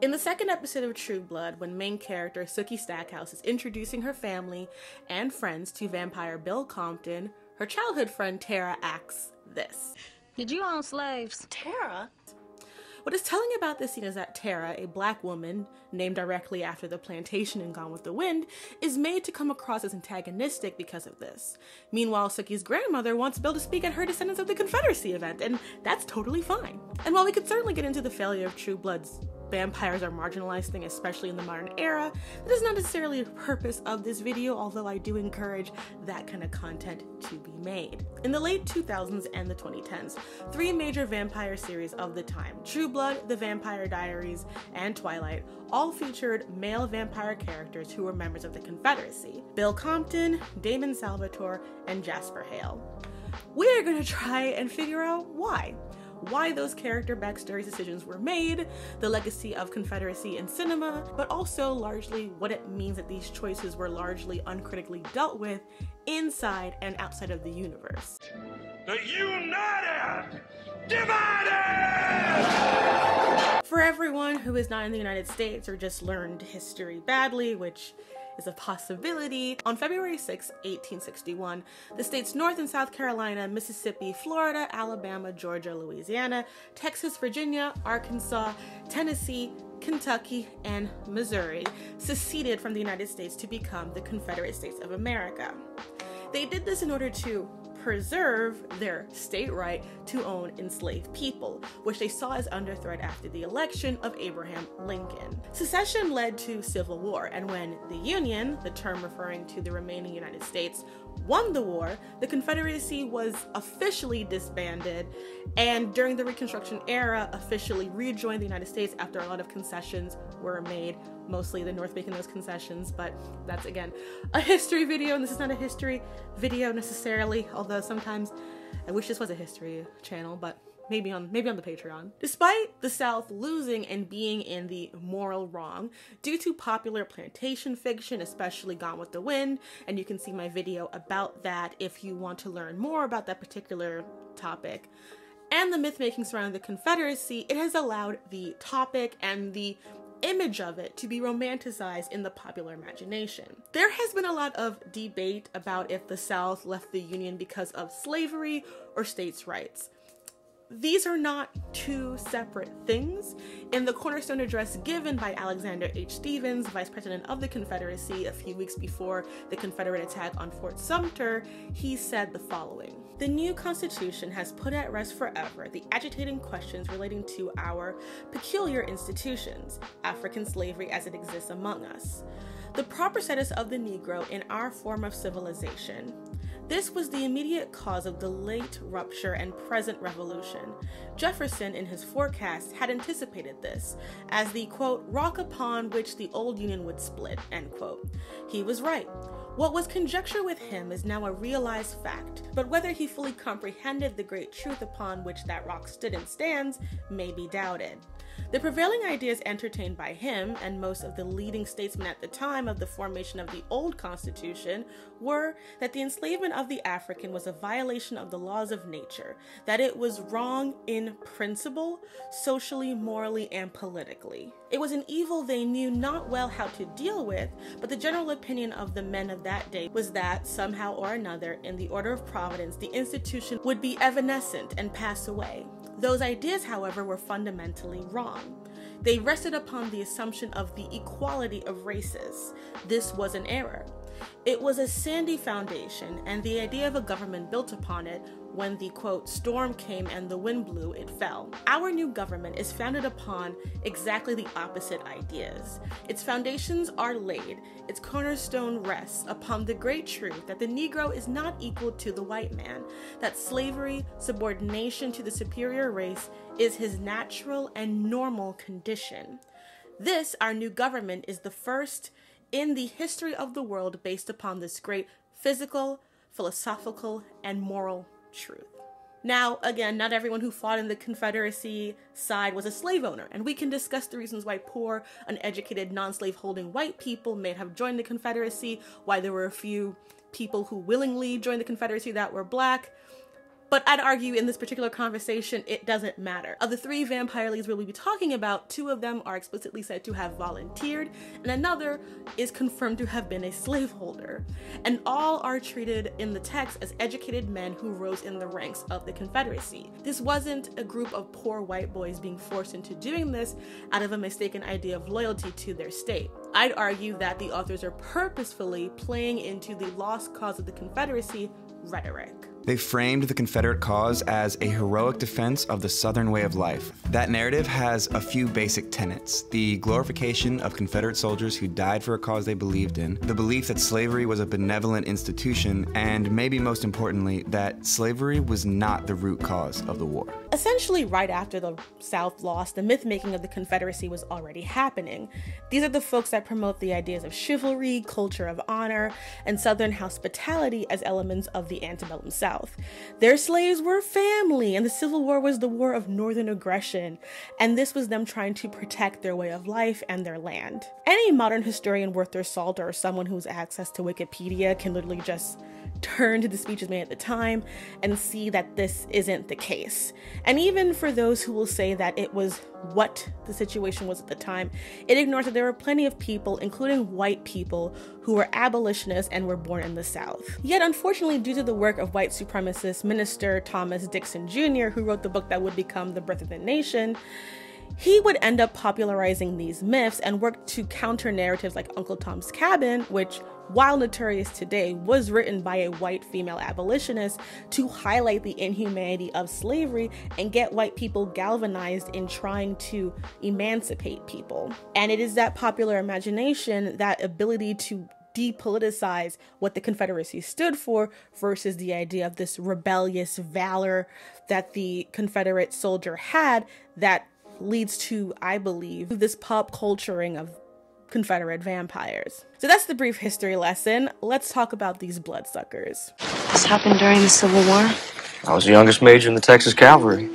In the second episode of True Blood, when main character Sookie Stackhouse is introducing her family and friends to vampire Bill Compton, her childhood friend Tara asks this. Did you own slaves? Tara? What is telling about this scene is that Tara, a black woman named directly after the plantation in Gone with the Wind, is made to come across as antagonistic because of this. Meanwhile, Sookie's grandmother wants Bill to speak at her Descendants of the Confederacy event, and that's totally fine. And while we could certainly get into the failure of True Blood's vampires are marginalized thing, especially in the modern era, that is not necessarily the purpose of this video, although I do encourage that kind of content to be made. In the late 2000s and the 2010s, three major vampire series of the time, True Blood, The Vampire Diaries, and Twilight, all featured male vampire characters who were members of the Confederacy. Bill Compton, Damon Salvatore, and Jasper Hale. We are going to try and figure out why those character backstory decisions were made, the legacy of Confederacy in cinema, but also largely what it means that these choices were largely uncritically dealt with inside and outside of the universe. The United Divided! For everyone who is not in the United States or just learned history badly, which is a possibility, on February 6, 1861, the states North and South Carolina, Mississippi, Florida, Alabama, Georgia, Louisiana, Texas, Virginia, Arkansas, Tennessee, Kentucky, and Missouri seceded from the United States to become the Confederate States of America. They did this in order to preserve their state right to own enslaved people, which they saw as under threat after the election of Abraham Lincoln. Secession led to civil war, and when the Union, the term referring to the remaining United States, won the war, the Confederacy was officially disbanded, and during the Reconstruction era officially rejoined the United States after a lot of concessions were made, mostly the North making those concessions, but that's again a history video, and this is not a history video necessarily, although sometimes I wish this was a history channel, but maybe on the Patreon. Despite the South losing and being in the moral wrong due to popular plantation fiction, especially Gone with the Wind, and you can see my video about that if you want to learn more about that particular topic, and the myth-making surrounding the Confederacy, it has allowed the topic and the image of it to be romanticized in the popular imagination. There has been a lot of debate about if the South left the Union because of slavery or states' rights. These are not two separate things. In the cornerstone address given by Alexander H. Stephens, Vice President of the Confederacy, a few weeks before the Confederate attack on Fort Sumter, he said the following: "The new Constitution has put at rest forever the agitating questions relating to our peculiar institutions, African slavery as it exists among us, the proper status of the Negro in our form of civilization. This was the immediate cause of the late rupture and present revolution. Jefferson, in his forecast, had anticipated this as the, quote, rock upon which the old Union would split, end quote. He was right. What was conjecture with him is now a realized fact, but whether he fully comprehended the great truth upon which that rock stood and stands may be doubted. The prevailing ideas entertained by him and most of the leading statesmen at the time of the formation of the old Constitution were that the enslavement of the African was a violation of the laws of nature, that it was wrong in principle, socially, morally, and politically. It was an evil they knew not well how to deal with, but the general opinion of the men of that day was that, somehow or another, in the order of providence, the institution would be evanescent and pass away. Those ideas, however, were fundamentally wrong. They rested upon the assumption of the equality of races. This was an error. It was a sandy foundation, and the idea of a government built upon it. When the, quote, storm came and the wind blew, it fell. Our new government is founded upon exactly the opposite ideas. Its foundations are laid, its cornerstone rests upon the great truth that the Negro is not equal to the white man, that slavery, subordination to the superior race, is his natural and normal condition. This, our new government, is the first in the history of the world based upon this great physical, philosophical, and moral truth." Now, again, not everyone who fought in the Confederacy side was a slave owner, and we can discuss the reasons why poor, uneducated, non-slave-holding white people may have joined the Confederacy, why there were a few people who willingly joined the Confederacy that were black. But I'd argue in this particular conversation, it doesn't matter. Of the 3 vampire leads we'll be talking about, 2 of them are explicitly said to have volunteered, and another is confirmed to have been a slaveholder. And all are treated in the text as educated men who rose in the ranks of the Confederacy. This wasn't a group of poor white boys being forced into doing this out of a mistaken idea of loyalty to their state. I'd argue that the authors are purposefully playing into the lost cause of the Confederacy rhetoric. They framed the Confederate cause as a heroic defense of the Southern way of life. That narrative has a few basic tenets: the glorification of Confederate soldiers who died for a cause they believed in, the belief that slavery was a benevolent institution, and maybe most importantly, that slavery was not the root cause of the war. Essentially, right after the South lost, the myth-making of the Confederacy was already happening. These are the folks that promote the ideas of chivalry, culture of honor, and Southern hospitality as elements of the antebellum South. Their slaves were family, and the Civil War was the war of Northern aggression, and this was them trying to protect their way of life and their land. Any modern historian worth their salt, or someone who's access to Wikipedia, can literally just turn to the speeches made at the time and see that this isn't the case. And even for those who will say that it was what the situation was at the time, it ignores that there were plenty of people, including white people, who were abolitionists and were born in the South. Yet unfortunately, due to the work of white supremacist minister Thomas Dixon Jr., who wrote the book that would become The Birth of the Nation, he would end up popularizing these myths and work to counter narratives like Uncle Tom's Cabin, which, while notorious today, was written by a white female abolitionist to highlight the inhumanity of slavery and get white people galvanized in trying to emancipate people. And it is that popular imagination, that ability to depoliticize what the Confederacy stood for versus the idea of this rebellious valor that the Confederate soldier had, that leads to, I believe, this pop culturing of Confederate vampires. So that's the brief history lesson. Let's talk about these bloodsuckers. This happened during the Civil War. I was the youngest major in the Texas Cavalry,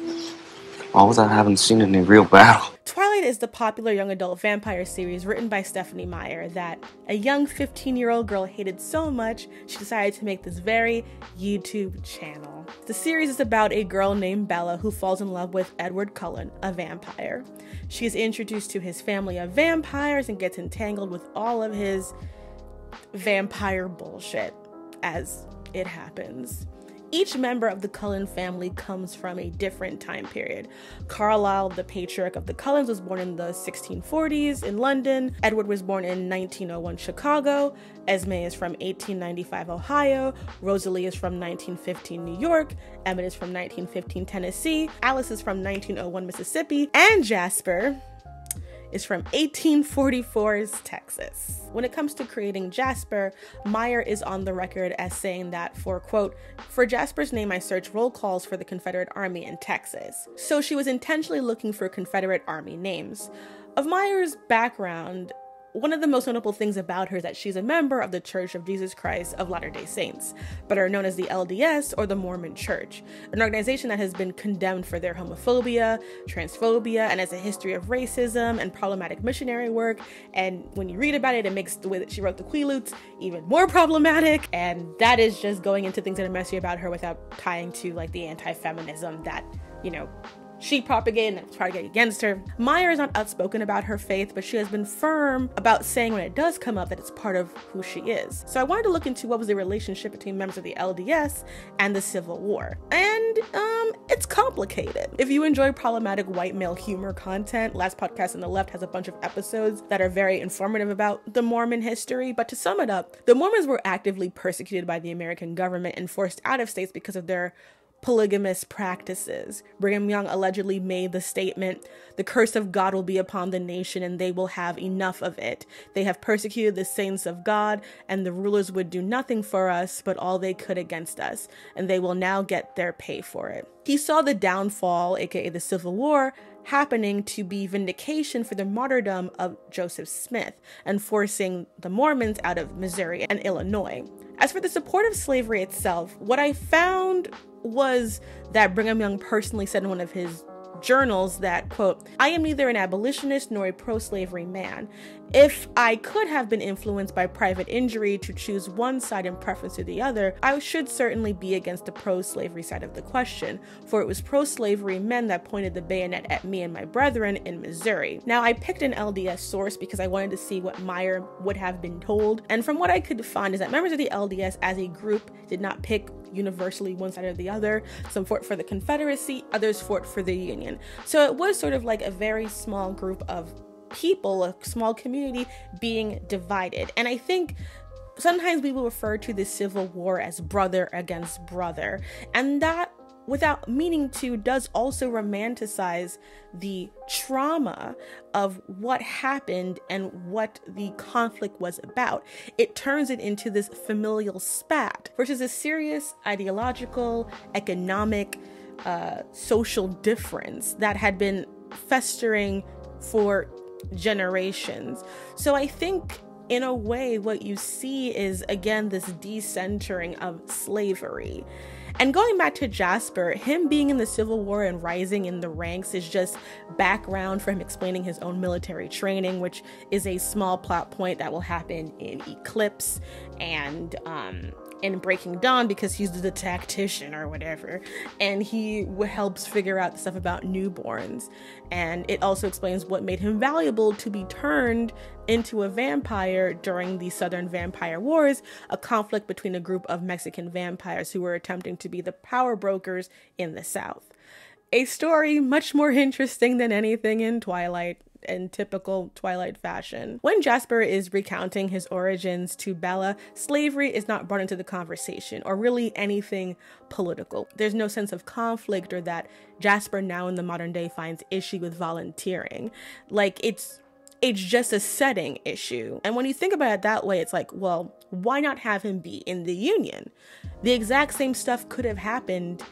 all without having seen any real battle. Twilight is the popular young adult vampire series written by Stephanie Meyer that a young 15-year-old girl hated so much she decided to make this very YouTube channel. The series is about a girl named Bella who falls in love with Edward Cullen, a vampire. She is introduced to his family of vampires and gets entangled with all of his vampire bullshit as it happens. Each member of the Cullen family comes from a different time period. Carlisle, the patriarch of the Cullens, was born in the 1640s in London. Edward was born in 1901 Chicago. Esme is from 1895 Ohio. Rosalie is from 1915 New York. Emmett is from 1915 Tennessee. Alice is from 1901 Mississippi. And Jasper is from 1844's Texas. When it comes to creating Jasper, Meyer is on the record as saying that for, quote, "For Jasper's name I searched roll calls for the Confederate Army in Texas." So she was intentionally looking for Confederate Army names. Of Meyer's background, one of the most notable things about her is that she's a member of the Church of Jesus Christ of Latter-day Saints, but are known as the LDS, or the Mormon Church, an organization that has been condemned for their homophobia, transphobia, and has a history of racism and problematic missionary work. And when you read about it, it makes the way that she wrote the Quaaludes even more problematic. And that is just going into things that are messy about her without tying to like the anti-feminism that, you know, she propagated and propagated against her. Meyer is not outspoken about her faith, but she has been firm about saying when it does come up that it's part of who she is. So I wanted to look into what was the relationship between members of the LDS and the Civil War. And it's complicated. If you enjoy problematic white male humor content, Last Podcast on the Left has a bunch of episodes that are very informative about the Mormon history. But to sum it up, the Mormons were actively persecuted by the American government and forced out of states because of their polygamous practices. Brigham Young allegedly made the statement, "The curse of God will be upon the nation and they will have enough of it. They have persecuted the saints of God and the rulers would do nothing for us but all they could against us, and they will now get their pay for it." He saw the downfall, aka the Civil War, happening to be vindication for the martyrdom of Joseph Smith and forcing the Mormons out of Missouri and Illinois. As for the support of slavery itself, what I found was that Brigham Young personally said in one of his journals that, quote, "I am neither an abolitionist nor a pro-slavery man. If I could have been influenced by private injury to choose one side in preference to the other, I should certainly be against the pro-slavery side of the question, for it was pro-slavery men that pointed the bayonet at me and my brethren in Missouri." Now, I picked an LDS source because I wanted to see what Meyer would have been told, and from what I could find is that members of the LDS as a group did not pick universally one side or the other. Some fought for the Confederacy, others fought for the Union. So it was sort of like a very small group of people, a small community being divided. And I think sometimes we will refer to the Civil War as brother against brother, and that, without meaning to, does also romanticize the trauma of what happened and what the conflict was about. It turns it into this familial spat versus a serious ideological, economic, social difference that had been festering for generations. So I think in a way what you see is, again, this decentering of slavery. And going back to Jasper, him being in the Civil War and rising in the ranks is just background for him explaining his own military training, which is a small plot point that will happen in Eclipse and in Breaking Dawn, because he's the tactician or whatever, and he helps figure out the stuff about newborns. And it also explains what made him valuable to be turned into a vampire during the Southern Vampire Wars, a conflict between a group of Mexican vampires who were attempting to be the power brokers in the South. A story much more interesting than anything in Twilight, in typical Twilight fashion. When Jasper is recounting his origins to Bella, slavery is not brought into the conversation, or really anything political. There's no sense of conflict or that Jasper now in the modern day finds issue with volunteering. Like, it's just a setting issue. And when you think about it that way, it's like, well, why not have him be in the Union? The exact same stuff could have happened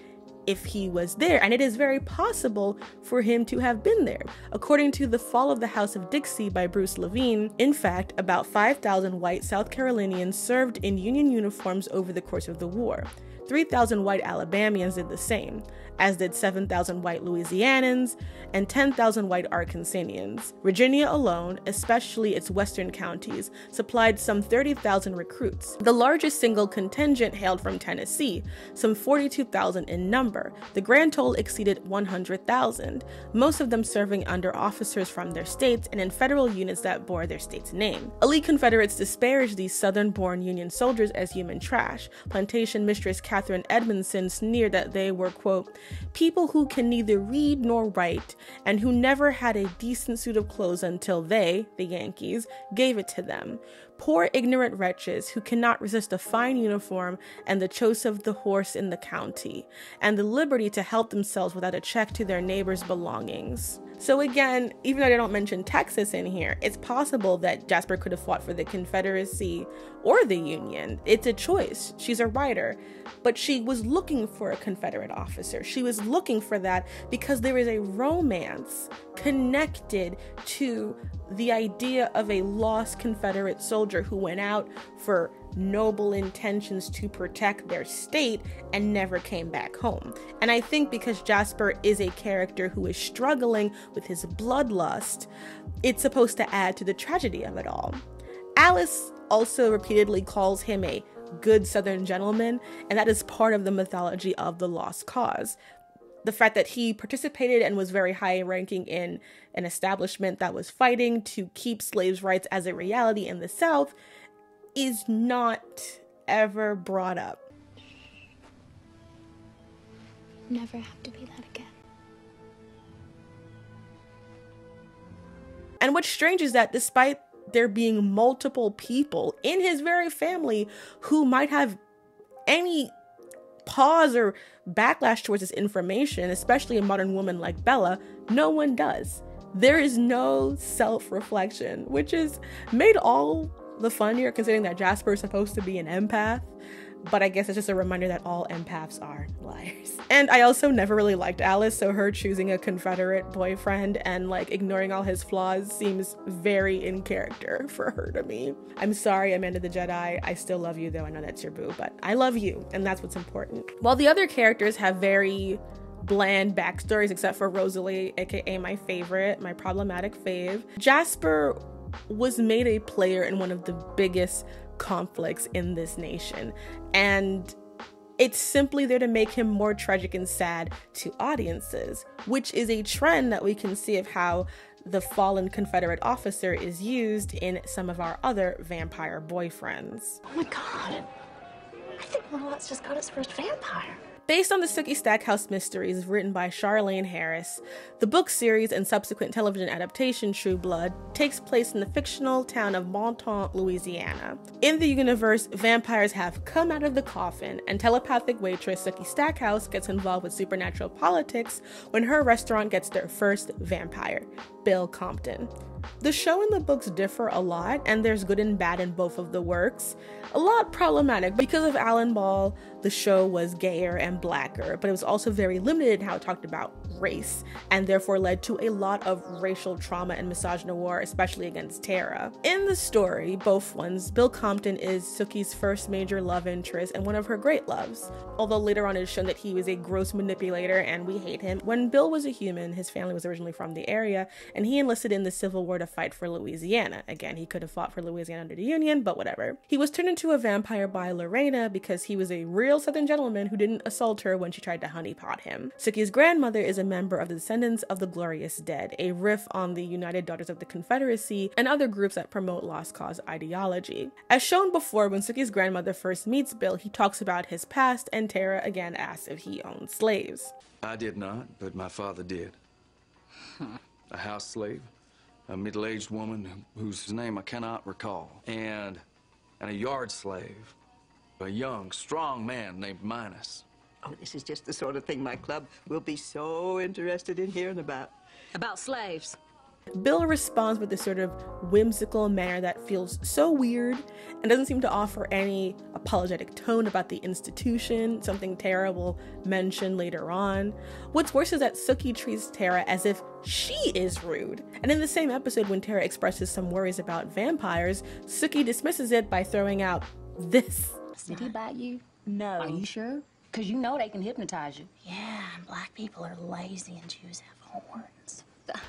if he was there, and it is very possible for him to have been there. According to The Fall of the House of Dixie by Bruce Levine, in fact, about 5,000 white South Carolinians served in Union uniforms over the course of the war. 3,000 white Alabamians did the same, as did 7,000 white Louisianans and 10,000 white Arkansanians. Virginia alone, especially its western counties, supplied some 30,000 recruits. The largest single contingent hailed from Tennessee, some 42,000 in number. The grand total exceeded 100,000, most of them serving under officers from their states and in federal units that bore their state's name. Elite Confederates disparaged these Southern-born Union soldiers as human trash. Plantation mistress Catherine Edmondson sneered that they were, quote, "people who can neither read nor write, and who never had a decent suit of clothes until they, the Yankees, gave it to them. Poor ignorant wretches who cannot resist a fine uniform and the choice of the horse in the county, and the liberty to help themselves without a check to their neighbors' belongings." So again, even though I don't mention Texas in here, it's possible that Jasper could have fought for the Confederacy or the Union. It's a choice. She's a writer, but she was looking for a Confederate officer. She was looking for that because there is a romance connected to the idea of a lost Confederate soldier who went out for noble intentions to protect their state and never came back home. And I think because Jasper is a character who is struggling with his bloodlust, it's supposed to add to the tragedy of it all. Alice also repeatedly calls him a good Southern gentleman, and that is part of the mythology of the lost cause. The fact that he participated and was very high ranking in an establishment that was fighting to keep slaves' rights as a reality in the South is not ever brought up. Never have to be that again. And what's strange is that despite there being multiple people in his very family who might have any pause or backlash towards this information, especially a modern woman like Bella, no one does. There is no self-reflection, which is made all the funnier considering that Jasper is supposed to be an empath, but I guess it's just a reminder that all empaths are liars. And I also never really liked Alice, so her choosing a Confederate boyfriend and like ignoring all his flaws seems very in character for her to me. I'm sorry, Amanda the Jedi. I still love you though. I know that's your boo, but I love you, and that's what's important. While the other characters have very bland backstories, except for Rosalie, aka my favorite, my problematic fave. Jasper was made a player in one of the biggest conflicts in this nation, and it's simply there to make him more tragic and sad to audiences, which is a trend that we can see of how the fallen Confederate officer is used in some of our other vampire boyfriends. Oh my god. I think Lot's just got his first vampire. Based on the Sookie Stackhouse Mysteries written by Charlaine Harris, the book series and subsequent television adaptation True Blood takes place in the fictional town of Montauk, Louisiana. In the universe, vampires have come out of the coffin, and telepathic waitress Sookie Stackhouse gets involved with supernatural politics when her restaurant gets their first vampire, Bill Compton. The show and the books differ a lot, and there's good and bad in both of the works. A lot problematic. Because of Alan Ball, the show was gayer and blacker, but it was also very limited in how it talked about race, and therefore led to a lot of racial trauma and misogynoir, especially against Tara. In the story, both ones, Bill Compton is Sookie's first major love interest and one of her great loves, although later on it is shown that he was a gross manipulator and we hate him. When Bill was a human, his family was originally from the area, and he enlisted in the Civil War to fight for Louisiana. Again, he could have fought for Louisiana under the Union, but whatever. He was turned into a vampire by Lorena because he was a real Southern gentleman who didn't assault her when she tried to honeypot him. Sookie's grandmother is a member of the Descendants of the Glorious Dead, a riff on the United Daughters of the Confederacy and other groups that promote lost cause ideology. As shown before, when Sookie's grandmother first meets Bill, he talks about his past, and Tara again asks if he owned slaves. I did not, but my father did. A house slave, a middle-aged woman whose name I cannot recall, and a yard slave, a young, strong man named Minos. Oh, this is just the sort of thing my club will be so interested in hearing about. About slaves. Bill responds with this sort of whimsical manner that feels so weird and doesn't seem to offer any apologetic tone about the institution, something Tara will mention later on. What's worse is that Sookie treats Tara as if she is rude. And in the same episode, when Tara expresses some worries about vampires, Sookie dismisses it by throwing out this. Did he bite you? No. Are you sure? Because you know they can hypnotize you. Yeah, black people are lazy and Jews have horns.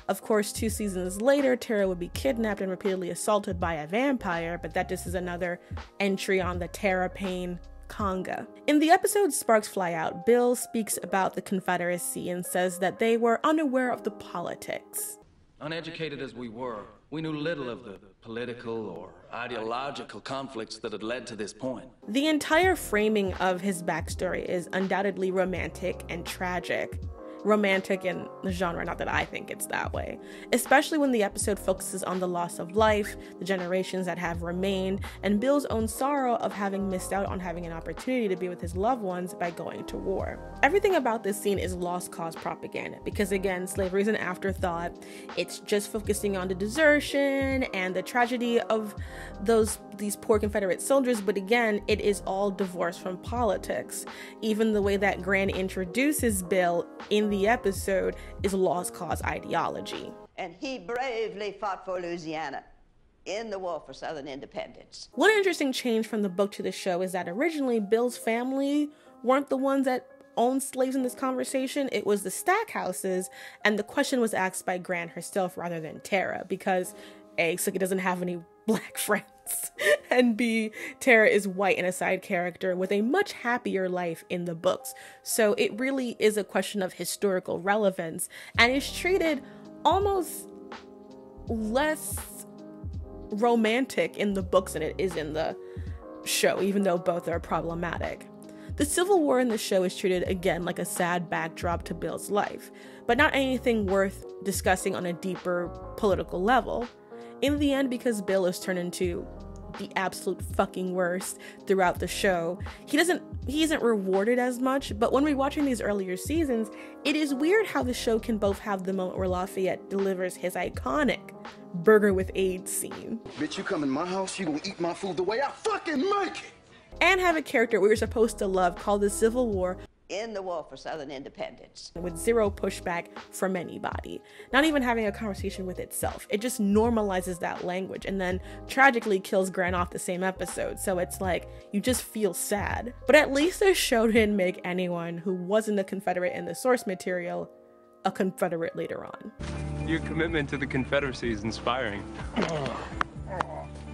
Of course, 2 seasons later, Tara would be kidnapped and repeatedly assaulted by a vampire, but that just is another entry on the Tara Payne conga. In the episode Sparks Fly Out, Bill speaks about the Confederacy and says that they were unaware of the politics. Uneducated as we were, we knew little of the political or ideological conflicts that had led to this point. The entire framing of his backstory is undoubtedly romantic and tragic. Romantic in the genre, not that I think it's that way. Especially when the episode focuses on the loss of life, the generations that have remained, and Bill's own sorrow of having missed out on having an opportunity to be with his loved ones by going to war. Everything about this scene is lost cause propaganda, because again, slavery is an afterthought. It's just focusing on the desertion and the tragedy of these poor Confederate soldiers, but again, it is all divorced from politics. Even the way that Gran introduces Bill in the episode is lost cause ideology. And he bravely fought for Louisiana in the war for Southern independence. One interesting change from the book to the show is that originally Bill's family weren't the ones that owned slaves in this conversation. It was the Stackhouses, and the question was asked by Gran herself rather than Tara, because A, Sookie doesn't have any black friends, and B, Tara is white and a side character with a much happier life in the books. So it really is a question of historical relevance, and is treated almost less romantic in the books than it is in the show, even though both are problematic. The Civil War in the show is treated again like a sad backdrop to Bill's life, but not anything worth discussing on a deeper political level. In the end, because Bill is turned into the absolute fucking worst throughout the show, he isn't rewarded as much. But when we're watching these earlier seasons, it is weird how the show can both have the moment where Lafayette delivers his iconic burger with AIDS scene, bitch, you come in my house, you gonna eat my food the way I fucking make it, and have a character we were supposed to love call the Civil War in the war for Southern independence. With zero pushback from anybody, not even having a conversation with itself. It just normalizes that language and then tragically kills Grant off the same episode. So it's like, you just feel sad. But at least the show didn't make anyone who wasn't a Confederate in the source material a Confederate later on. Your commitment to the Confederacy is inspiring.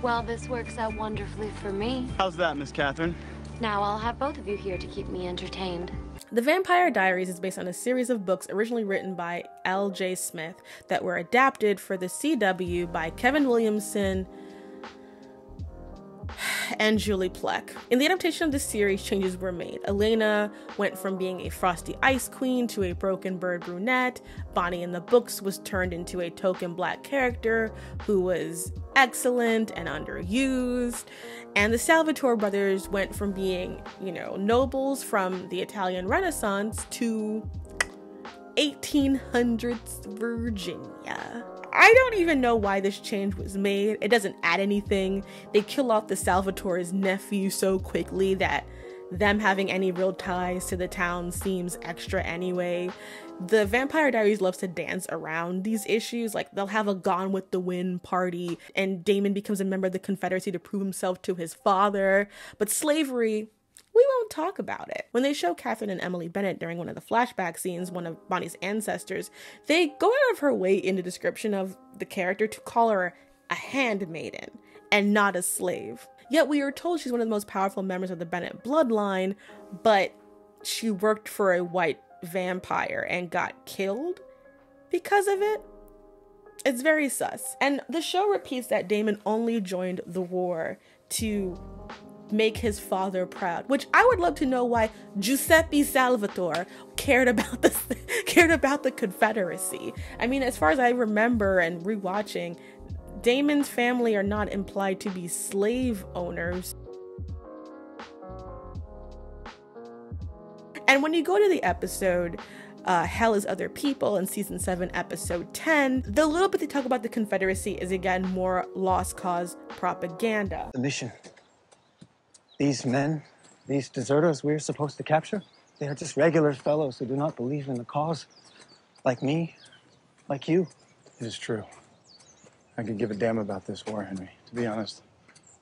Well, this works out wonderfully for me. How's that, Miss Catherine? Now I'll have both of you here to keep me entertained. The Vampire Diaries is based on a series of books originally written by L.J. Smith that were adapted for the CW by Kevin Williamson and Julie Plec. In the adaptation of this series, changes were made. Elena went from being a frosty ice queen to a broken bird brunette. Bonnie in the books was turned into a token black character who was excellent and underused. And the Salvatore brothers went from being, nobles from the Italian Renaissance to 1800s Virginia. I don't even know why this change was made. It doesn't add anything. They kill off the Salvatore's nephew so quickly that them having any real ties to the town seems extra anyway. The Vampire Diaries loves to dance around these issues. Like, they'll have a Gone with the Wind party and Damon becomes a member of the Confederacy to prove himself to his father. But slavery, we won't talk about it. When they show Catherine and Emily Bennett during one of the flashback scenes, one of Bonnie's ancestors, they go out of her way in the description of the character to call her a handmaiden and not a slave. Yet we are told she's one of the most powerful members of the Bennett bloodline, but she worked for a white vampire and got killed because of it. It's very sus. And the show repeats that Damon only joined the war to make his father proud, which I would love to know why Giuseppe Salvatore cared about the Confederacy. I mean, as far as I remember and rewatching, Damon's family are not implied to be slave owners. And when you go to the episode Hell is Other People in season 7 episode 10, the little bit they talk about the Confederacy is again more lost cause propaganda. The mission. These men, these deserters we're supposed to capture, they are just regular fellows who do not believe in the cause. Like me, like you. It is true. I could give a damn about this war, Henry. To be honest,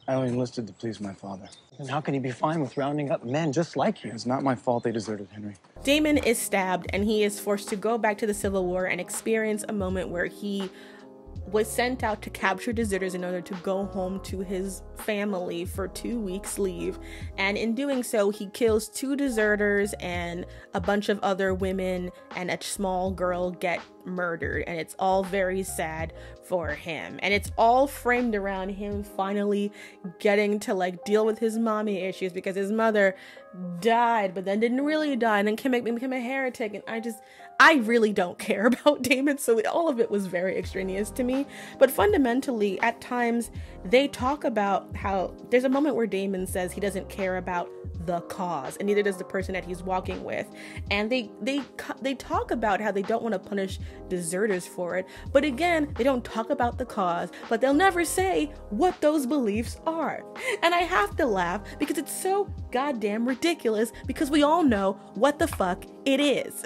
I only enlisted to please my father. And how can he be fine with rounding up men just like you? It's not my fault they deserted, Henry. Damon is stabbed and he is forced to go back to the Civil War and experience a moment where he was sent out to capture deserters in order to go home to his family for 2 weeks leave. And in doing so, he kills 2 deserters and a bunch of other women, and a small girl get murdered. And it's all very sad for him. And it's all framed around him finally getting to deal with his mommy issues, because his mother died, but then didn't really die, and then became a heretic. And I really don't care about Damon, so all of it was very extraneous to me. But fundamentally, at times, they talk about how there's a moment where Damon says he doesn't care about the cause, and neither does the person that he's walking with. And they talk about how they don't want to punish deserters for it. But again, they don't talk about the cause, but they'll never say what those beliefs are. And I have to laugh because it's so goddamn ridiculous, because we all know what the fuck it is.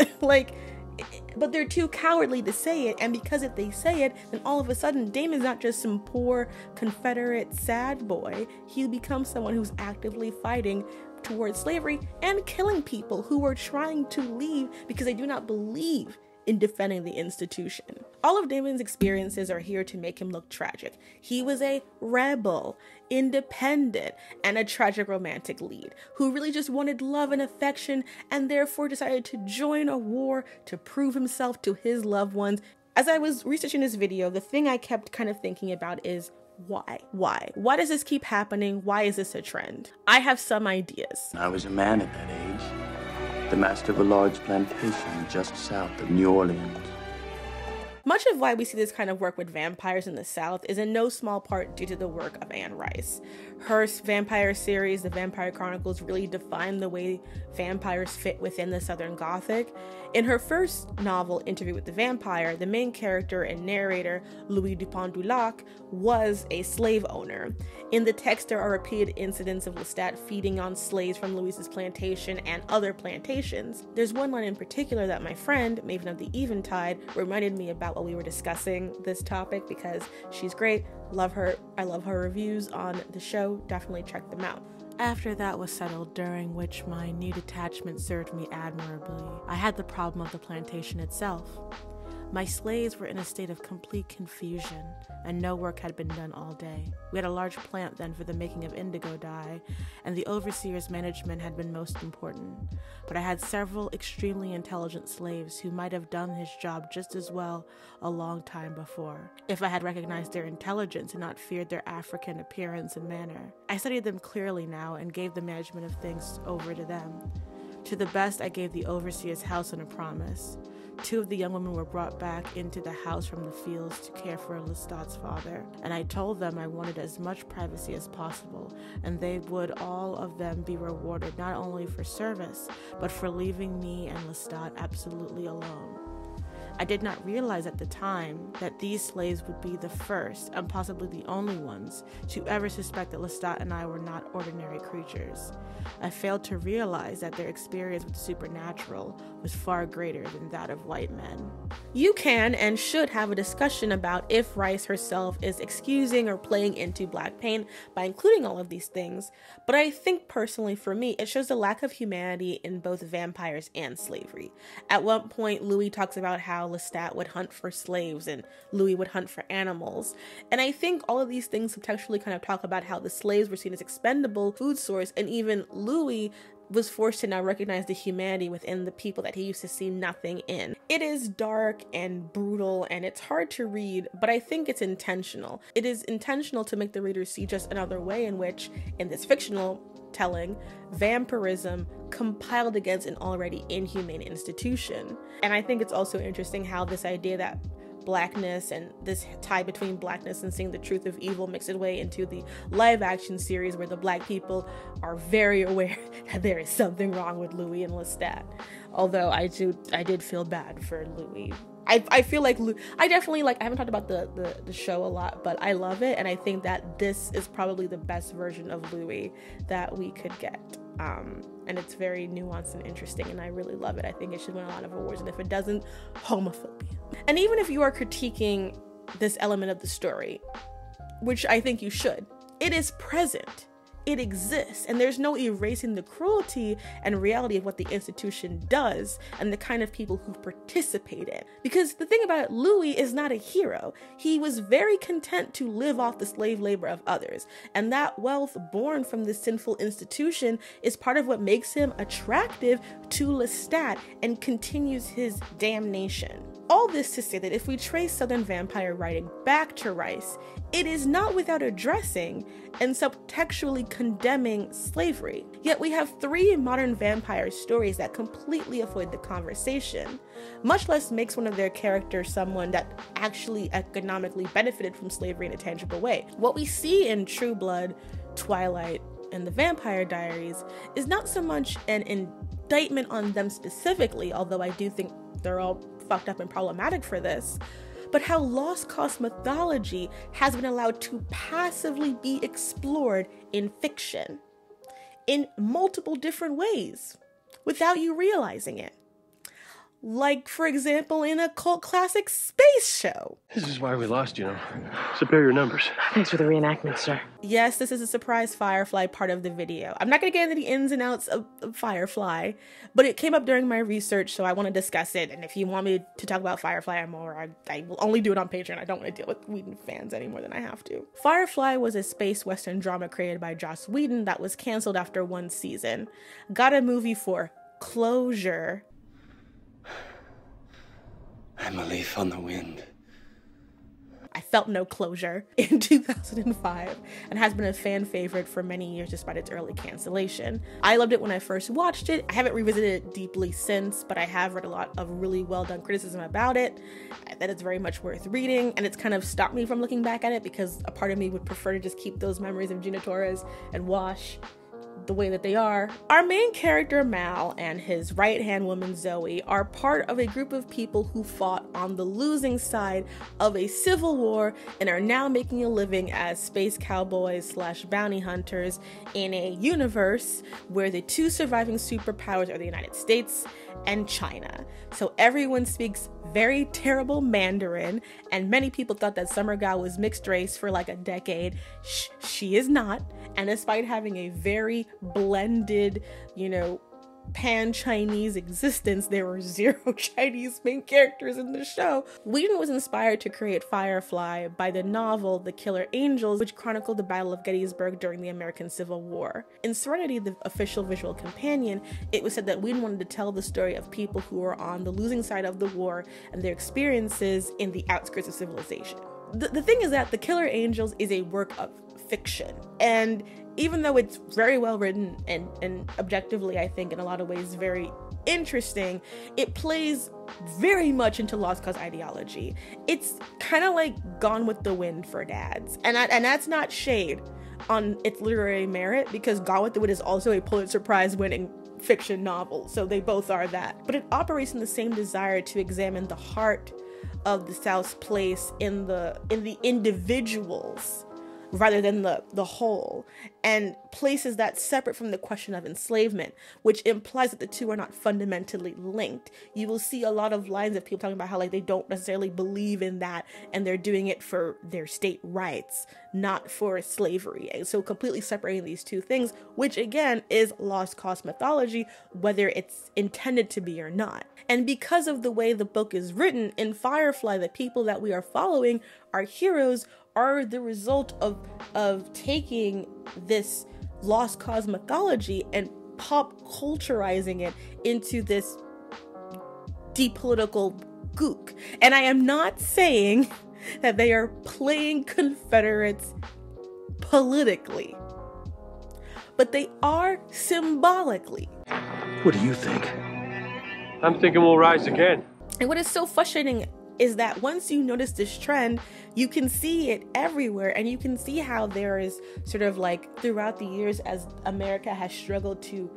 But they're too cowardly to say it, and because if they say it, then all of a sudden Damon's not just some poor Confederate sad boy. He becomes someone who's actively fighting towards slavery and killing people who are trying to leave because they do not believe in defending the institution. All of Damon's experiences are here to make him look tragic. He was a rebel, independent, and a tragic romantic lead who really just wanted love and affection, and therefore decided to join a war to prove himself to his loved ones. As I was researching this video, the thing I kept kind of thinking about is why? Why does this keep happening? Why is this a trend? I have some ideas. I was a man at that age. The master of a large plantation just south of New Orleans. Much of why we see this kind of work with vampires in the South is in no small part due to the work of Anne Rice. Her vampire series, The Vampire Chronicles, really defined the way vampires fit within the Southern Gothic. In her first novel, Interview with the Vampire, the main character and narrator, Louis Dupont du Lac, was a slave owner. In the text, there are repeated incidents of Lestat feeding on slaves from Louis's plantation and other plantations. There's one line in particular that my friend, Maven of the Eventide, reminded me about while we were discussing this topic because she's great, love her. I love her reviews on the show, definitely check them out. After that was settled, during which my new detachment served me admirably, I had the problem of the plantation itself. My slaves were in a state of complete confusion, and no work had been done all day. We had a large plant then for the making of indigo dye, and the overseer's management had been most important. But I had several extremely intelligent slaves who might have done his job just as well a long time before, if I had recognized their intelligence and not feared their African appearance and manner. I studied them clearly now and gave the management of things over to them. To the best, I gave the overseer's house on a promise. 2 of the young women were brought back into the house from the fields to care for Lestat's father, and I told them I wanted as much privacy as possible, and they would all of them be rewarded not only for service, but for leaving me and Lestat absolutely alone. I did not realize at the time that these slaves would be the first, and possibly the only ones, to ever suspect that Lestat and I were not ordinary creatures. I failed to realize that their experience with the supernatural was far greater than that of white men. You can and should have a discussion about if Rice herself is excusing or playing into black pain by including all of these things, but I think personally for me, it shows a lack of humanity in both vampires and slavery. At one point, Louis talks about how Lestat would hunt for slaves and Louis would hunt for animals. And I think all of these things subtextually kind of talk about how the slaves were seen as expendable food source, and even Louis was forced to now recognize the humanity within the people that he used to see nothing in. It is dark and brutal and it's hard to read, but I think it's intentional. It is intentional to make the reader see just another way in which, in this fictional telling, vampirism compiled against an already inhumane institution. And I think it's also interesting how this idea that blackness and this tie between blackness and seeing the truth of evil makes its way into the live action series where the black people are very aware that there is something wrong with Louis and Lestat. Although I did feel bad for Louis. I feel like I definitely I haven't talked about the show a lot, but I love it, and I think that this is probably the best version of Louis that we could get. And it's very nuanced and interesting, and I really love it. I think it should win a lot of awards, and if it doesn't, homophobia. And even if you are critiquing this element of the story, which I think you should, it is present. It exists, and there's no erasing the cruelty and reality of what the institution does and the kind of people who participate in. Because the thing about it, Louis is not a hero. He was very content to live off the slave labor of others, and that wealth born from this sinful institution is part of what makes him attractive to Lestat and continues his damnation. All this to say that if we trace Southern vampire writing back to Rice, it is not without addressing and subtextually condemning slavery. Yet we have 3 modern vampire stories that completely avoid the conversation, much less makes one of their characters someone that actually economically benefited from slavery in a tangible way. What we see in True Blood, Twilight, and the Vampire Diaries is not so much an indictment on them specifically, although I do think they're all fucked up and problematic for this, but how lost cause mythology has been allowed to passively be explored in fiction in multiple different ways without you realizing it. Like, for example, in a cult classic Space Show. This is why we lost, you know. Superior numbers. Thanks for the reenactment, sir. Yes, this is a surprise Firefly part of the video. I'm not going to get into the ins and outs of Firefly, but it came up during my research, so I want to discuss it. And if you want me to talk about Firefly more, I will only do it on Patreon. I don't want to deal with Whedon fans any more than I have to. Firefly was a space western drama created by Joss Whedon that was canceled after 1 season. Got a movie for closure. I'm a leaf on the wind. I felt no closure in 2005 and has been a fan favorite for many years despite its early cancellation. I loved it when I first watched it. I haven't revisited it deeply since, but I have read a lot of really well done criticism about it, that it's very much worth reading, and it's kind of stopped me from looking back at it because a part of me would prefer to just keep those memories of Gina Torres and Wash the way that they are. Our main character Mal and his right-hand woman Zoe are part of a group of people who fought on the losing side of a civil war and are now making a living as space cowboys / bounty hunters in a universe where the two surviving superpowers are the United States and China. So everyone speaks very terrible Mandarin, and many people thought that Summer Gao was mixed race for like a decade. She is not. And despite having a very blended, pan-Chinese existence, there were 0 Chinese main characters in the show. Whedon was inspired to create Firefly by the novel The Killer Angels, which chronicled the Battle of Gettysburg during the American Civil War. In Serenity, the official visual companion, it was said that Whedon wanted to tell the story of people who were on the losing side of the war and their experiences in the outskirts of civilization. The thing is that The Killer Angels is a work of fiction, and even though it's very well written and objectively, I think, in a lot of ways very interesting, it plays very much into Lost Cause ideology. It's kind of like Gone with the Wind for dads. And that's not shade on its literary merit, because Gone with the Wind is also a Pulitzer Prize winning fiction novel, so they both are that. But it operates in the same desire to examine the heart of the South's place in the individuals rather than the whole, and places that separate from the question of enslavement, which implies that the two are not fundamentally linked. You will see a lot of lines of people talking about how like they don't necessarily believe in that and they're doing it for their state rights, not for slavery. And so completely separating these two things, which again is lost cause mythology, whether it's intended to be or not. And because of the way the book is written, in Firefly, the people that we are following, our heroes, are the result of taking this lost cause mythology and pop culturizing it into this deep political gook. And I am not saying that they are playing Confederates politically, but they are symbolically. What do you think? I'm thinking we'll rise again. And what is so frustrating is that once you notice this trend, you can see it everywhere, and you can see how there is sort of like throughout the years, as America has struggled to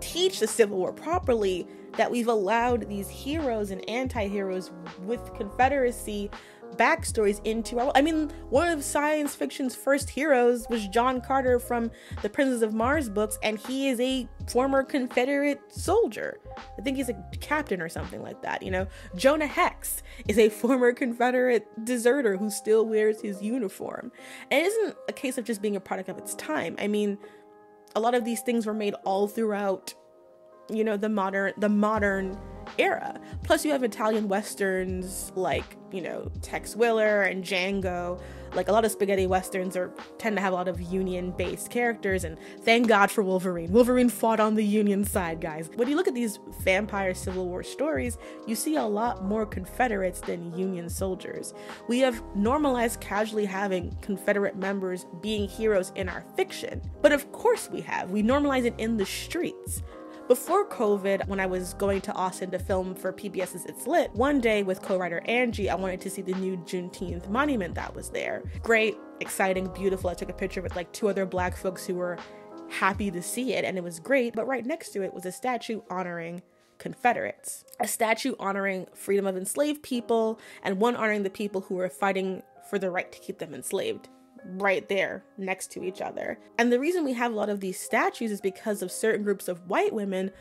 teach the Civil War properly, that we've allowed these heroes and anti-heroes with Confederacy backstories into our... I mean, one of science fiction's first heroes was John Carter from the Princess of Mars books, and he is a former Confederate soldier. I think he's a captain or something like that, Jonah Hex is a former Confederate deserter who still wears his uniform. And it isn't a case of just being a product of its time. I mean, a lot of these things were made all throughout, the modern era. Plus you have Italian westerns like, Tex Willer and Django. Like a lot of spaghetti westerns tend to have a lot of Union-based characters, and thank God for Wolverine. Wolverine fought on the Union side, guys. When you look at these vampire Civil War stories, you see a lot more Confederates than Union soldiers. We have normalized casually having Confederate members being heroes in our fiction, but of course we have. We normalize it in the streets. Before COVID, when I was going to Austin to film for PBS's It's Lit, one day with co-writer Angie, I wanted to see the new Juneteenth monument that was there. Great, exciting, beautiful. I took a picture with like 2 other Black folks who were happy to see it, and it was great. But right next to it was a statue honoring Confederates, a statue honoring freedom of enslaved people, and one honoring the people who were fighting for the right to keep them enslaved. Right there next to each other. And the reason we have a lot of these statues is because of certain groups of white women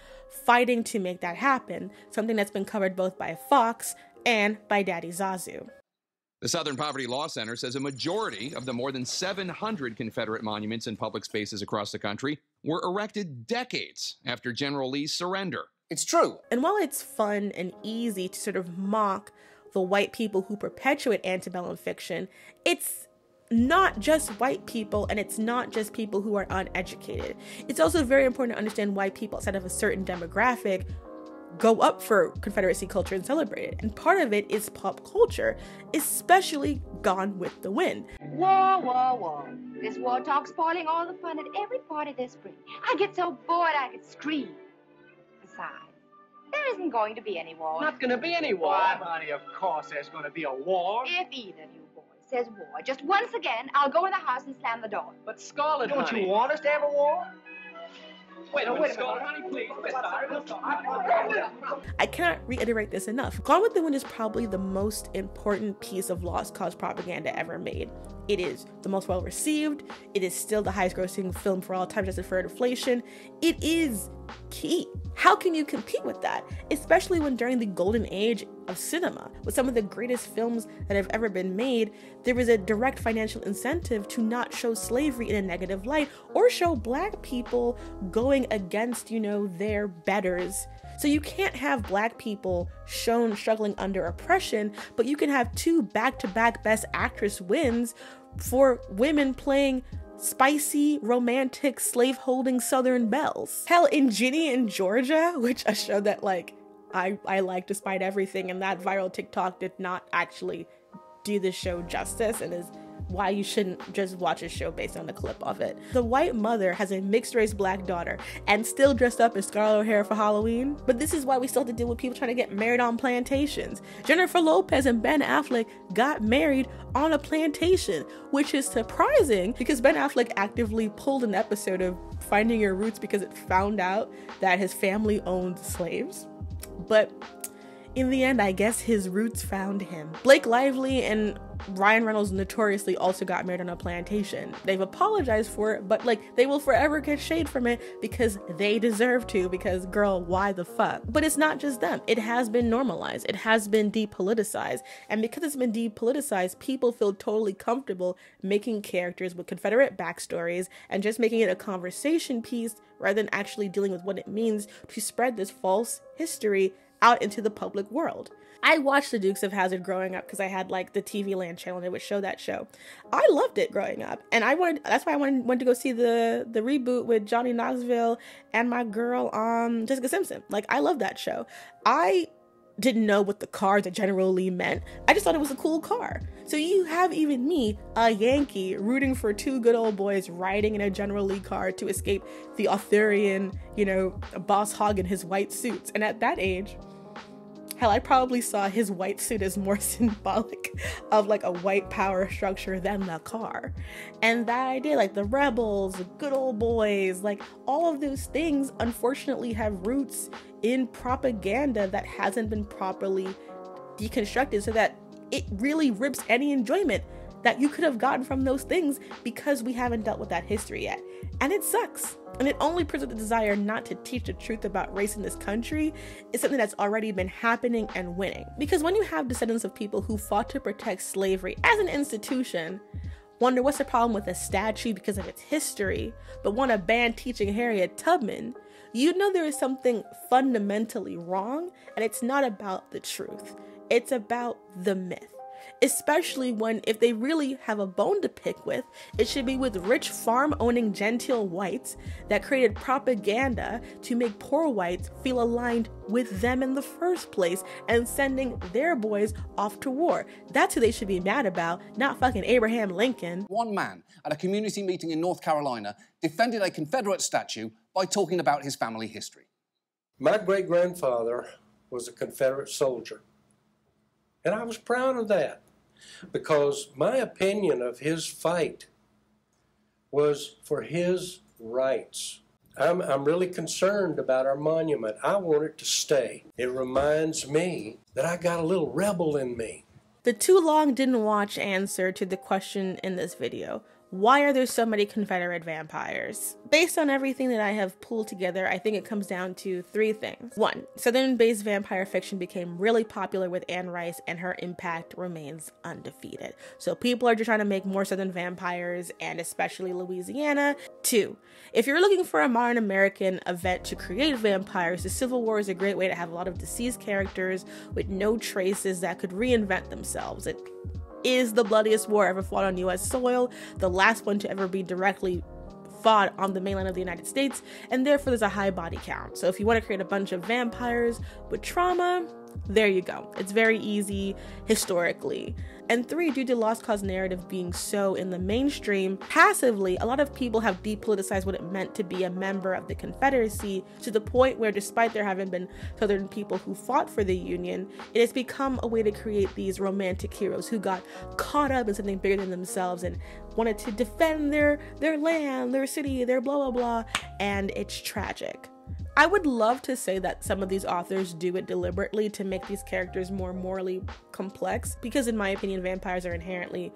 fighting to make that happen, something that's been covered both by Fox and by Daddy Zazu. The Southern Poverty Law Center says a majority of the more than 700 Confederate monuments in public spaces across the country were erected decades after General Lee's surrender. It's true. And while it's fun and easy to sort of mock the white people who perpetuate antebellum fiction, it's not just white people, and it's not just people who are uneducated. It's also very important to understand why people outside of a certain demographic go up for Confederacy culture and celebrate it. And part of it is pop culture, especially Gone with the Wind. War, war, war. This war talk's spoiling all the fun at every party this spring. I get so bored I could scream. Besides, there isn't going to be any war. Not gonna be any war. Why, honey, of course there's gonna be a war. If either of you boys says war. Just once again, I'll go in the house and slam the door. But Scarlet, Don't honey. you want us to have a war? Wait a minute, Scarlet, honey, please. I cannot reiterate this enough. Gone with the Wind is probably the most important piece of lost cause propaganda ever made. It is the most well received. It is still the highest grossing film for all time, adjusted for inflation. It is key. How can you compete with that? Especially when during the golden age of cinema, with some of the greatest films that have ever been made, there was a direct financial incentive to not show slavery in a negative light or show black people going against, their betters. So you can't have black people shown struggling under oppression, but you can have 2 back-to-back Best Actress wins for women playing spicy, romantic, slave-holding Southern belles. Hell, in Ginny in Georgia, which a show that I like despite everything, and that viral TikTok did not actually do the show justice and is why you shouldn't just watch a show based on the clip of it. The white mother has a mixed-race black daughter and still dressed up as Scarlett O'Hara for Halloween. But this is why we still have to deal with people trying to get married on plantations. Jennifer Lopez and Ben Affleck got married on a plantation, which is surprising because Ben Affleck actively pulled an episode of Finding Your Roots because it found out that his family owned slaves. But in the end, I guess his roots found him. Blake Lively and Ryan Reynolds notoriously also got married on a plantation. They've apologized for it, but they will forever get shade from it because they deserve to, because girl, why the fuck? But it's not just them. It has been normalized. It has been depoliticized. And because it's been depoliticized, people feel totally comfortable making characters with Confederate backstories and just making it a conversation piece rather than actually dealing with what it means to spread this false history out into the public world. I watched The Dukes of Hazzard growing up because I had the TV Land channel and it would show that show. I loved it growing up, and that's why I went to go see the reboot with Johnny Knoxville and my girl Jessica Simpson. I love that show. I didn't know what the car that General Lee meant. I just thought it was a cool car. So you have even me, a Yankee, rooting for 2 good old boys riding in a General Lee car to escape the Arthurian, boss hog in his white suits. And at that age, hell, I probably saw his white suit as more symbolic of a white power structure than the car. And that idea, the rebels, the good old boys, all of those things unfortunately have roots in propaganda that hasn't been properly deconstructed, so that it really rips any enjoyment that you could have gotten from those things because we haven't dealt with that history yet. And it sucks. And it only proves the desire not to teach the truth about race in this country is something that's already been happening and winning. Because when you have descendants of people who fought to protect slavery as an institution, wonder what's the problem with a statue because of its history, but want to ban teaching Harriet Tubman, you know there is something fundamentally wrong, and it's not about the truth. It's about the myth. Especially if they really have a bone to pick with, it should be with rich farm-owning genteel whites that created propaganda to make poor whites feel aligned with them in the first place and sending their boys off to war. That's who they should be mad about, not fucking Abraham Lincoln. One man at a community meeting in North Carolina defended a Confederate statue by talking about his family history. My great-grandfather was a Confederate soldier, and I was proud of that, because my opinion of his fight was for his rights. I'm really concerned about our monument. I want it to stay. It reminds me that I got a little rebel in me. The too long didn't watch answer to the question in this video. Why are there so many Confederate vampires? Based on everything that I have pulled together, I think it comes down to 3 things. 1, Southern-based vampire fiction became really popular with Anne Rice, and her impact remains undefeated. So people are just trying to make more Southern vampires, and especially Louisiana. 2, if you're looking for a modern American event to create vampires, the Civil War is a great way to have a lot of deceased characters with no traces that could reinvent themselves. It is the bloodiest war ever fought on U.S. soil, the last one to ever be directly fought on the mainland of the United States, and therefore there's a high body count. So if you want to create a bunch of vampires with trauma, There you go. It's very easy historically. And 3, due to lost cause narrative being so in the mainstream, passively, a lot of people have depoliticized what it meant to be a member of the Confederacy, to the point where, despite there having been Southern people who fought for the Union, it has become a way to create these romantic heroes who got caught up in something bigger than themselves and wanted to defend their land, their city, their blah blah blah, and it's tragic. I would love to say that some of these authors do it deliberately to make these characters more morally complex, because in my opinion, vampires are inherently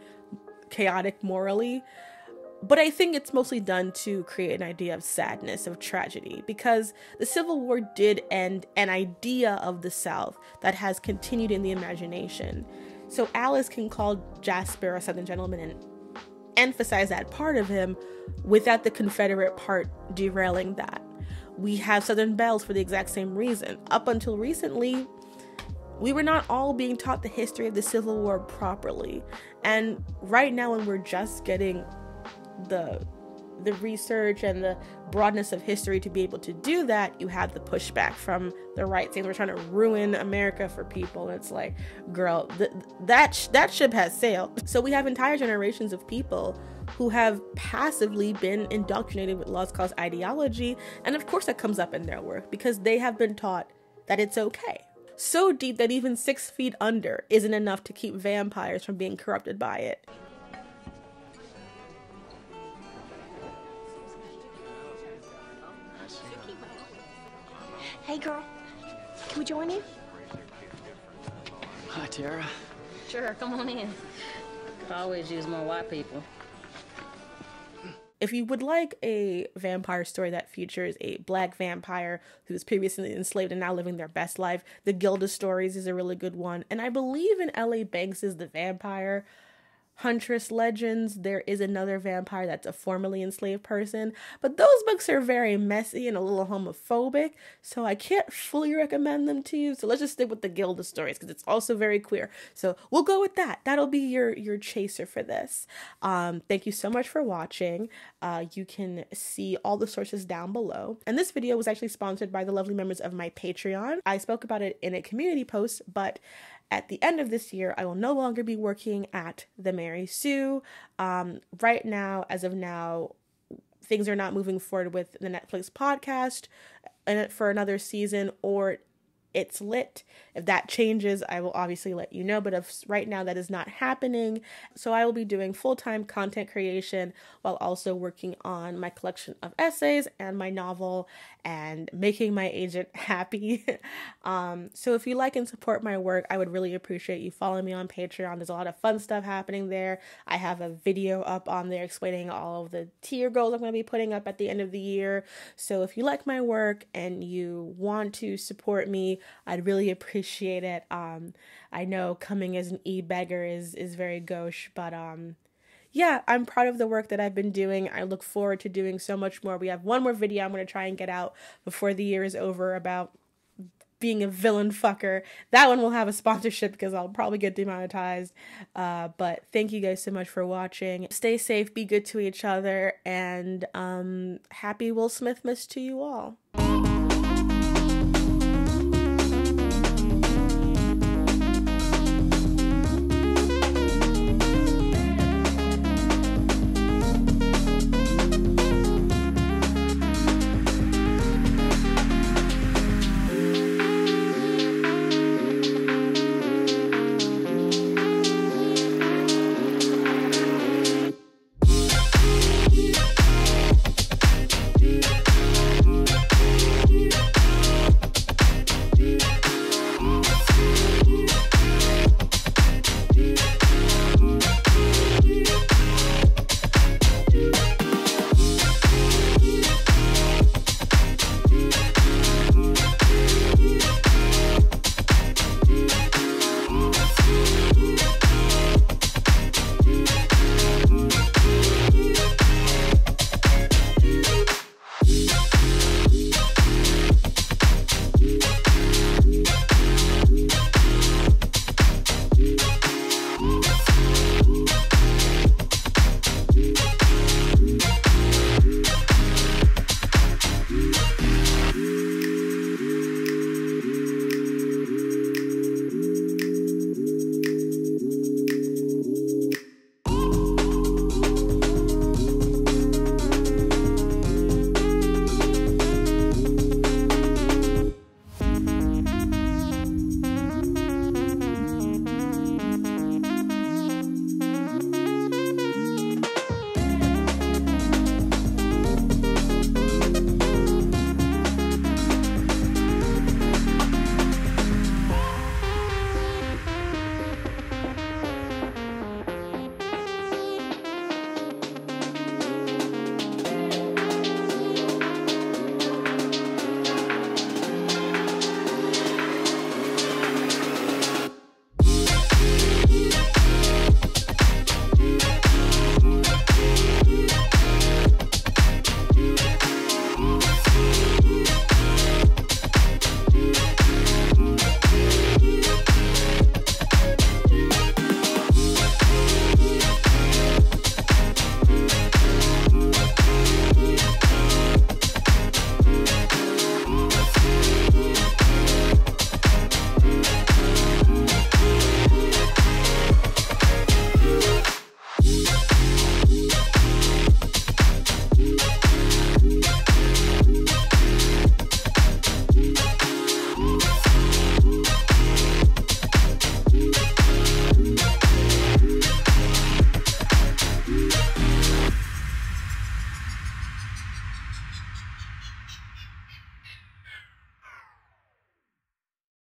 chaotic morally. But I think it's mostly done to create an idea of sadness, of tragedy, because the Civil War did end an idea of the South that has continued in the imagination. So Alice can call Jasper a Southern gentleman and emphasize that part of him without the Confederate part derailing that. We have Southern belles for the exact same reason. Up until recently, we were not all being taught the history of the Civil War properly. And right now, when we're just getting the research and the broadness of history to be able to do that, you have the pushback from the right saying we're trying to ruin America for people. And it's like, girl, that ship has sailed. So we have entire generations of people who have passively been indoctrinated with lost cause ideology, and of course that comes up in their work because they have been taught that it's okay. So deep that even 6 feet under isn't enough to keep vampires from being corrupted by it. Hey, girl. Can we join you? Hi, Tara. Sure, come on in. Could always use more white people. If you would like a vampire story that features a black vampire who was previously enslaved and now living their best life, the Gilda Stories is a really good one. And I believe in L.A. Banks's The Vampire Huntress Legends, there is another vampire that's a formerly enslaved person, but those books are very messy and a little homophobic, so I can't fully recommend them to you. So let's just stick with the Gilda Stories because it's also very queer. So we'll go with that. That'll be your chaser for this. Thank you so much for watching. You can see all the sources down below. And this video was actually sponsored by the lovely members of my Patreon. I spoke about it in a community post, but at the end of this year, I will no longer be working at the Mary Sue. Right now, as of now, things are not moving forward with the Netflix podcast for another season, or It's Lit. If that changes, I will obviously let you know, but if right now that is not happening. So I will be doing full-time content creation while also working on my collection of essays and my novel and making my agent happy. So if you like and support my work, I would really appreciate you following me on Patreon. There's a lot of fun stuff happening there. I have a video up on there explaining all of the tier goals I'm going to be putting up at the end of the year. So if you like my work and you want to support me, I'd really appreciate it. I know coming as an e-beggar is very gauche, but yeah, I'm proud of the work that I've been doing. I look forward to doing so much more. We have one more video I'm going to try and get out before the year is over about being a villain fucker. That one will have a sponsorship because I'll probably get demonetized. But thank you guys so much for watching. Stay safe, be good to each other, and happy Will Smithmas to you all.